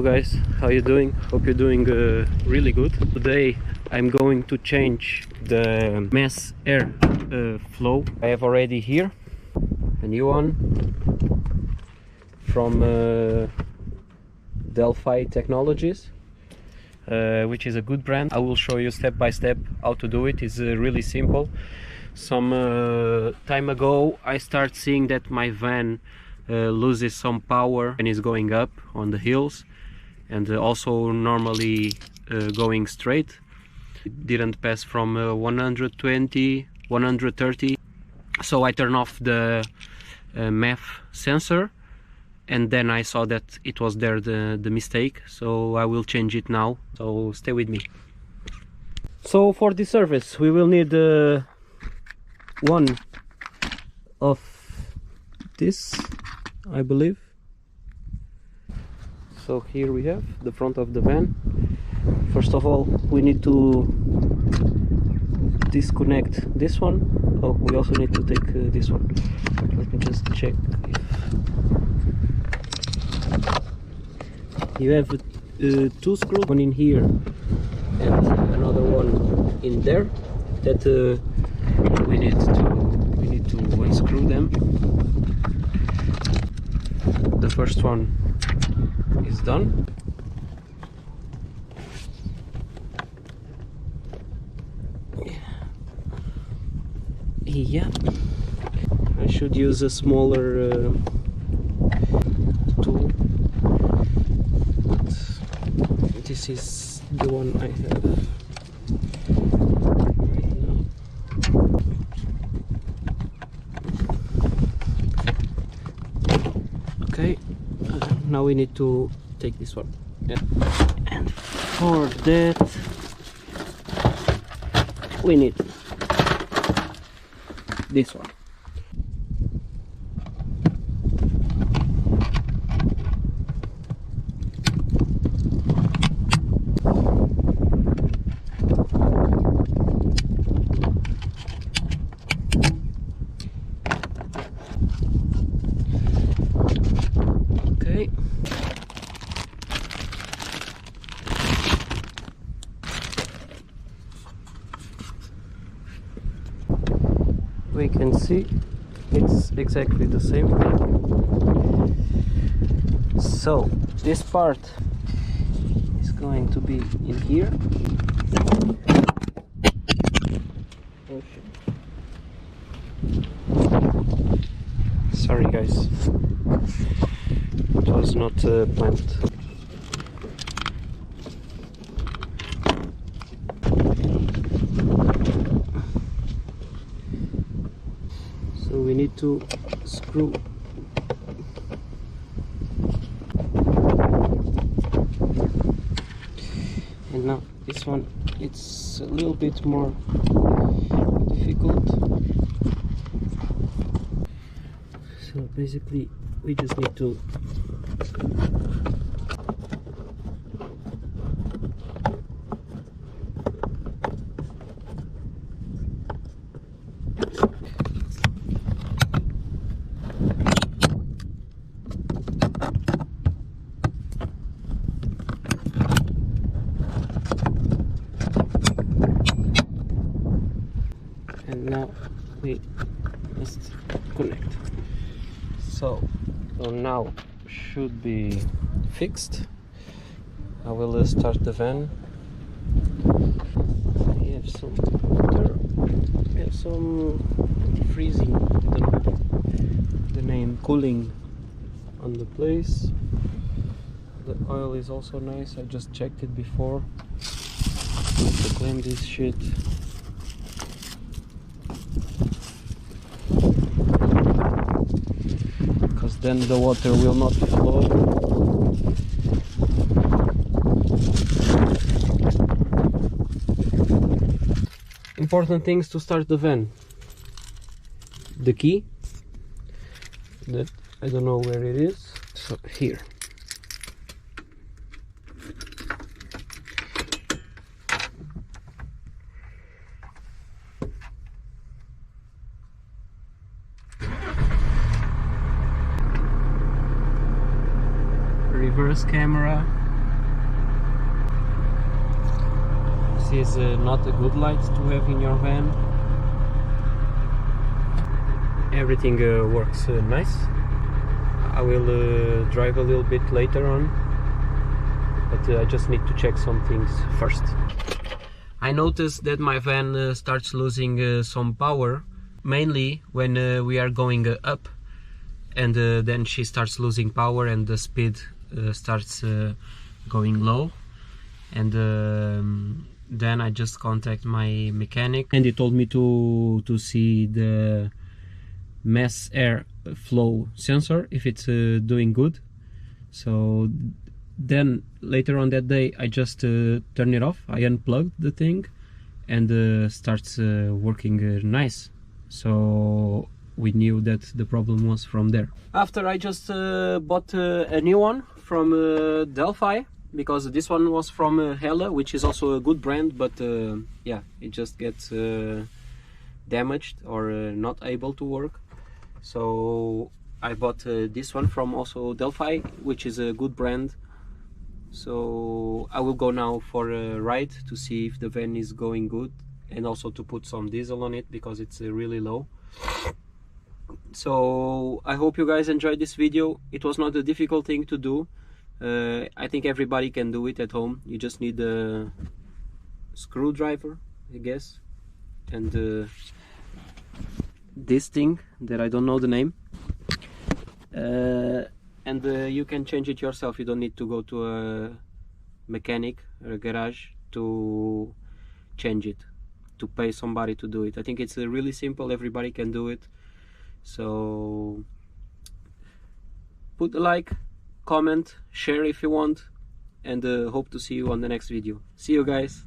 Guys, how you doing? Hope you're doing really good. Today I'm going to change the mass air flow. I have already here a new one from Delphi Technologies, which is a good brand. I will show you step by step how to do it. It's really simple. Some time ago I start seeing that my van loses some power and is going up on the hills, and also normally going straight. It didn't pass from 120, 130. So I turn off the MAF sensor, and then I saw that it was there, the mistake. So I will change it now, so stay with me. So for this service we will need one of this, I believe. So here we have the front of the van. First of all, we need to disconnect this one. Oh, we also need to take this one. Let me just check if you have two screws, one in here and another one in there, that we need to unscrew them. The first one is done. Yeah, I should use a smaller tool, but this is the one I have right now. Okay, now we need to take this one. Yeah. And for that we need this one. Okay. We can see it's exactly the same thing. So this part is going to be in here. Oh, shit. Sorry guys, it was not planned. So we need to screw and now this one, it's a little bit more difficult. So basically we just need to now we must connect. So now should be fixed. I will start the van. We have some water, we have some freezing, I don't know the name, cooling on the place. The oil is also nice, I just checked it before to clean this shit. Because then the water will not flow. Important things to start the van: the key, that I don't know where it is, so here. Reverse camera, is not a good light to have in your van. Everything works nice. I will drive a little bit later on, but I just need to check some things first. I noticed that my van starts losing some power, mainly when we are going up, and then she starts losing power and the speed starts going low. And then I just contact my mechanic, and he told me to see the mass air flow sensor if it's doing good. So then later on that day I just turn it off, I unplugged the thing, and starts working nice. So we knew that the problem was from there. After I just bought a new one from Delphi, because this one was from Hella, which is also a good brand, but yeah, it just gets damaged or not able to work. So I bought this one from also Delphi, which is a good brand. So I will go now for a ride to see if the van is going good, and also to put some diesel on it because it's really low. So I hope you guys enjoyed this video. It was not a difficult thing to do. I think everybody can do it at home. You just need a screwdriver, I guess, and this thing that I don't know the name, and you can change it yourself. You don't need to go to a mechanic or a garage to change it, to pay somebody to do it. I think it's really simple, everybody can do it. So put a like, comment, share if you want, and hope to see you on the next video. See you guys.